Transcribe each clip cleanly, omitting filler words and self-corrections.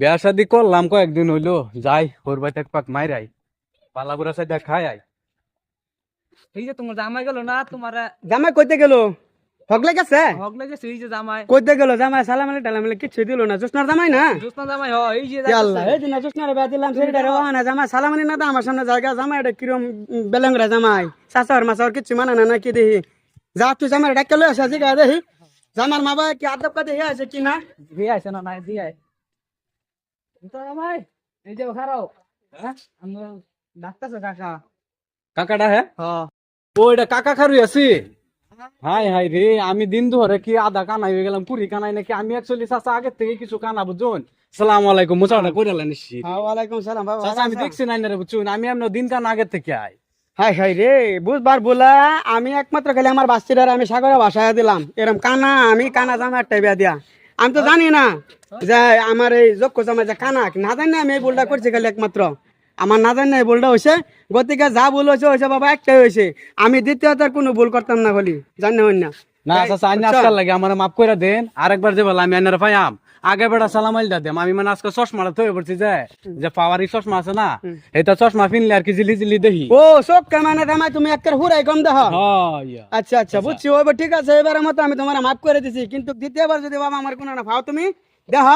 বিয়া শাদি করলাম কয়েকদিন হইলো, যাই ওর বাড়িতে এক পাক মাইরাই পালাপুরা সাইডা খাই আই। এই যে তোমার জামাই গেল না, তোমার জামাই কইতে গেল হগলে গেছে হক লেগেছে। এই যে জামাই কইতে গেল জামাই সালাম আলাইকুম টালাম আলাইকুম কিচ্ছু দিল না জোসনার জামাই না জোসনা জামাই এই যে ইয়া আল্লাহ এই দিন জোসনার বিয়া দিলাম সেটা রে না জামাই সালাম আলাইকুম না তো আমার সামনে জায়গা জামাই এটা কিরম বেলংরা জামাই চাচার মাচার কিচ্ছু মানে না নাকি দেখি যা তুই জামাই ডাক্তার লই আসা জিগা দেখি জামার মা বাবা কি আদব কাদে হে আছে কি না দিয়ে আইছে না নাই দিয়ে আই তো জামাই এই যে খারাও হ্যাঁ আমরা ডাক্তার কাকা কাকাটা হ্যাঁ হ্যাঁ ওইটা কাকা খারুই আছি। হাই হাই রে, আমি দিন ধরে কি আধা কানাই হয়ে গেলাম, পুরি কানাই নাকি। আমি অ্যাকচুয়ালি চাচা আগের থেকে কিছু কানা বুঝুন। সালাম আলাইকুম, মুসাফা করে নিশ্চিত ওয়ালাইকুম সালাম বাবা চাচা। আমি দেখছি নাই না রে বুঝুন, আমি এমন দিন কানা আগের থেকে আই। হাই হাই রে বুঝবার বলা আমি একমাত্র খালি আমার বাচ্চাটার আমি সাগরে ভাষায় দিলাম এরম কানা আমি কানা জামা একটা বিয়া দিয়া আমি তো জানি না যে আমার এই যোগ্য জামা যে কানা না জানি না আমি এই ভুলটা করছি খালি একমাত্র আমার না জানি না এই ভুলটা হয়েছে গতিকে যা ভুল হয়েছে হয়েছে বাবা একটাই হয়েছে আমি দ্বিতীয়তার কোনো ভুল করতাম না বলি জানি না না চাচা, আইন আজকাল লাগে আমার মাফ করে দেন। আরেকবার যে বলে আমি আইনার পাইয়াম আগে বেড়া সালাম আইল দেম। আমি মানে আজকে চশমাটা থয়ে পড়ছি যে পাওয়ারি চশমা আছে না, এটা চশমা কিনলে আর কি জিলি জিলি দেখি। ও চোখ কামানে জামাই তুমি একটা হুরাই কম দেহ হ্যাঁ আচ্ছা আচ্ছা বুঝছি ওই ঠিক আছে এবারের মতো আমি তোমার মাফ করে দিছি কিন্তু দ্বিতীয়বার যদি বাবা আমার কোনো না ভাও তুমি দেহ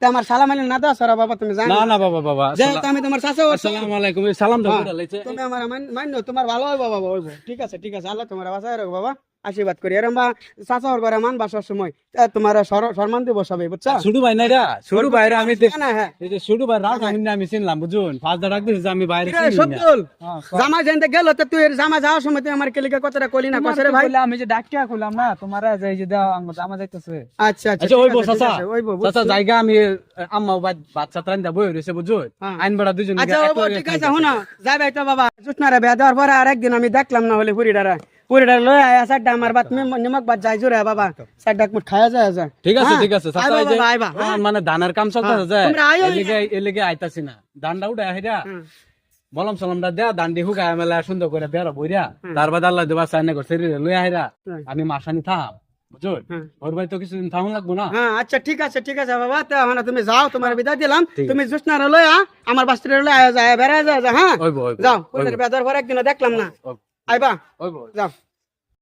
তা আমার সালাম আলাইকুম না দাও সারা বাবা তুমি জানো না না বাবা বাবা যেহেতু আমি তোমার চাচা আসসালামু আলাইকুম, এই সালামটা করে লাইছে। তুমি আমার মান্য তোমার ভালো হইব বাবা হইব ঠিক আছে আল্লাহ তোমার বাসায় রাখো বাবা আশীর্বাদ করি এরম বা চাচা ওর ঘরে মান বাসার সময় তোমার সম্মান দিব সবাই বুঝছো ছোট ভাই নাই রা, ছোট ভাই রা আমি না হ্যাঁ এই যে ছোট ভাই রাত আমি চিনলাম বুঝুন। ফার্স্ট ডাক দিছে যে আমি বাইরে চিনি না। সত্যল জামা জানতে গেল তো তুই জামা যাওয়ার সময় তুই আমার কেলিকা কথাটা কলি না কসরে ভাই আমি যে ডাক্তার খুললাম না তোমার এই যে দাও জামা যাইতেছে আচ্ছা আচ্ছা আচ্ছা ওইবো চাচা, ওইবো চাচা জায়গা আমি আম্মা বাচ্চা ত্রাণ দা বই রইছে বুঝুন। আইন বড়া দুজন আচ্ছা ওইবো ঠিক আছে শোনো যাই ভাই তো বাবা জুসনারে বিয়া দেওয়ার পরে আরেকদিন আমি দেখলাম না হলে পুরিডারা লই আয়া সাড্ডা আমার বাত নিমক বাত যাই জোরে বাবা সাড্ডা মুঠ খায়া যায় যা ঠিক আছে ঠিক আছে চাচা। এই যে আইবা মানে ধানের কাম চলতেছে যে তোমরা আইও এলিগে আইতাছি না, ধানটা উঠে আইরা বলম সালামটা দেয়া দান্ডি হুগায় মেলা সুন্দর করে বেড়া বইরা তার বাদ আল্লাহ দেবা চাইনা করছে লই আইরা আমি মাসানি থাম বুঝুন। ওর ভাই তো কিছুদিন থামুন লাগবো না। হ্যাঁ আচ্ছা ঠিক আছে বাবা তো এখন তুমি যাও তোমার বিদায় দিলাম তুমি জুসনারে লই আমার বাস্তিরে লই আয়া যায় বেড়া যায় হ্যাঁ ওইবো ওইবো যাও ওদের বেদার পর একদিন দেখলাম না আইবা ওইবো। যাও